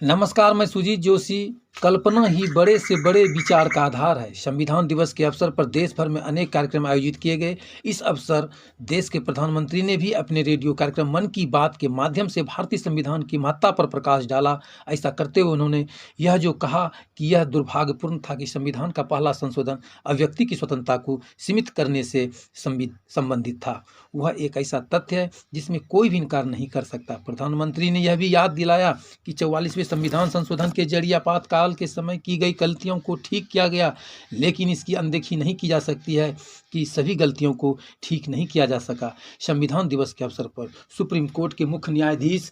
नमस्कार, मैं सुजीत जोशी। कल्पना ही बड़े से बड़े विचार का आधार है। संविधान दिवस के अवसर पर देश भर में अनेक कार्यक्रम आयोजित किए गए। इस अवसर देश के प्रधानमंत्री ने भी अपने रेडियो कार्यक्रम मन की बात के माध्यम से भारतीय संविधान की महत्ता पर प्रकाश डाला। ऐसा करते हुए उन्होंने यह जो कहा कि यह दुर्भाग्यपूर्ण था कि संविधान का पहला संशोधन अभिव्यक्ति की स्वतंत्रता को सीमित करने से संबंधित था। वह एक ऐसा तथ्य है जिसमें कोई भी इनकार नहीं कर सकता। प्रधानमंत्री ने यह भी याद दिलाया कि 44वें संविधान संशोधन के जरिए आपातकाल के समय की गई गलतियों को ठीक किया गया, लेकिन इसकी अनदेखी नहीं की जा सकती है कि सभी गलतियों को ठीक नहीं किया जा सका। संविधान दिवस के अवसर पर सुप्रीम कोर्ट के मुख्य न्यायाधीश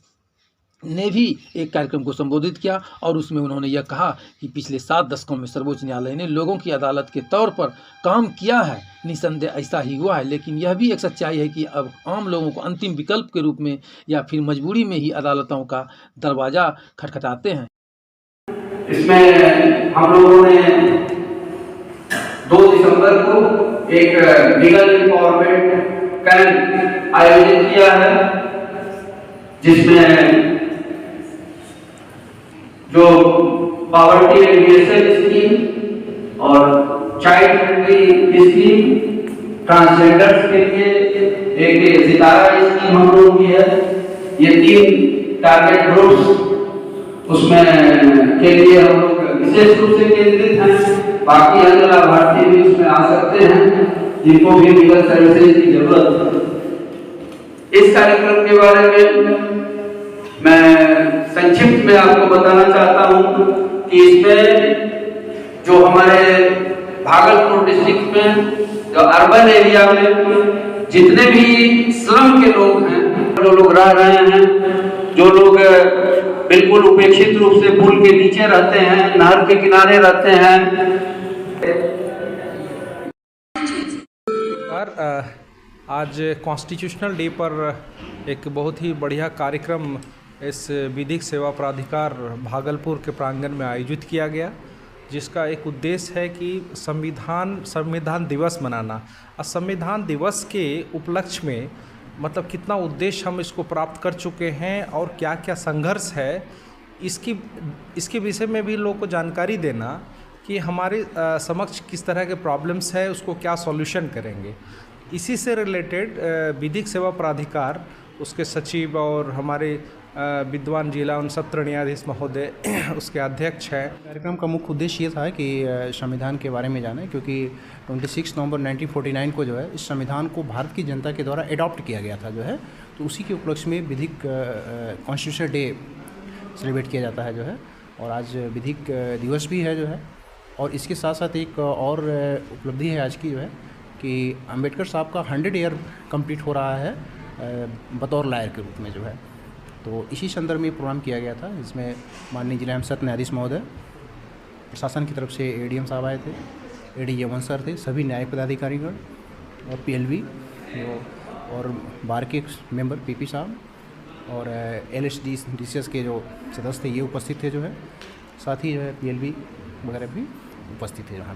ने भी एक कार्यक्रम को संबोधित किया और उसमें उन्होंने यह कहा कि पिछले 7 दशकों में सर्वोच्च न्यायालय ने लोगों की अदालत के तौर पर काम किया है। निसंदेह ऐसा ही हुआ है, लेकिन यह भी एक सच्चाई है कि अब आम लोगों को अंतिम विकल्प के रूप में या फिर मजबूरी में ही अदालतों का दरवाजा खटखटाते हैं। इसमें हम लोगों ने 2 दिसंबर को एक लीगल एम्पावरमेंट कैंप आयोजित किया है, जिसमें जो पॉवर्टी एलिविएशन स्कीम और चाइल्ड फ्रेंडली स्कीम, ट्रांसजेंडर्स के लिए एक सितारा स्कीम हम लोगों की है। ये 3 टारगेट ग्रुप्स उसमें के लिए हम लोग विशेष रूप से केंद्रित हैं। बाकी अन्य लाभार्थी भी उसमें आ सकते हैं जिनको भी लीगल सर्विसेज की जरूरत है। इस कार्यक्रम के बारे में मैं संक्षिप्त में आपको बताना चाहता हूं कि इसमें जो हमारे भागलपुर डिस्ट्रिक्ट में जो अर्बन एरिया में जितने भी स्लम के लोग हैं, जो लोग रह रहे हैं, जो लोग बिल्कुल उपेक्षित रूप से पुल के नीचे रहते हैं, नहर के किनारे रहते हैं। आज कॉन्स्टिट्यूशनल डे पर एक बहुत ही बढ़िया कार्यक्रम इस विधिक सेवा प्राधिकार भागलपुर के प्रांगण में आयोजित किया गया, जिसका एक उद्देश्य है कि संविधान दिवस मनाना। और संविधान दिवस के उपलक्ष्य में मतलब कितना उद्देश्य हम इसको प्राप्त कर चुके हैं और क्या क्या संघर्ष है, इसके विषय में भी लोगों को जानकारी देना कि हमारे समक्ष किस तरह के प्रॉब्लम्स है, उसको क्या सॉल्यूशन करेंगे। इसी से रिलेटेड विधिक सेवा प्राधिकार, उसके सचिव और हमारे विद्वान जिला उन सत्र न्यायाधीश महोदय उसके अध्यक्ष हैं। कार्यक्रम का मुख्य उद्देश्य ये था कि संविधान के बारे में जाने, क्योंकि 26 नवंबर 1949 को जो है इस संविधान को भारत की जनता के द्वारा एडॉप्ट किया गया था जो है, तो उसी के उपलक्ष्य में विधिक कॉन्स्टिट्यूशनल डे सेलिब्रेट किया जाता है जो है। और आज विधिक दिवस भी है जो है। और इसके साथ साथ एक और उपलब्धि है आज की जो है कि अम्बेडकर साहब का 100 ईयर कंप्लीट हो रहा है बतौर लायर के रूप में जो है। तो इसी संदर्भ में प्रोग्राम किया गया था, जिसमें माननीय जिला एवं सत्र न्यायाधीश महोदय, प्रशासन की तरफ से एडीएम साहब आए थे, एडी यमन सर थे, सभी न्यायिक पदाधिकारीगण और पीएलबी और बार के मेंबर पीपी साहब और एलएसडीसीएस के जो सदस्य थे ये उपस्थित थे जो है। साथ ही जो है पीएलबी वगैरह भी उपस्थित थे यहाँ।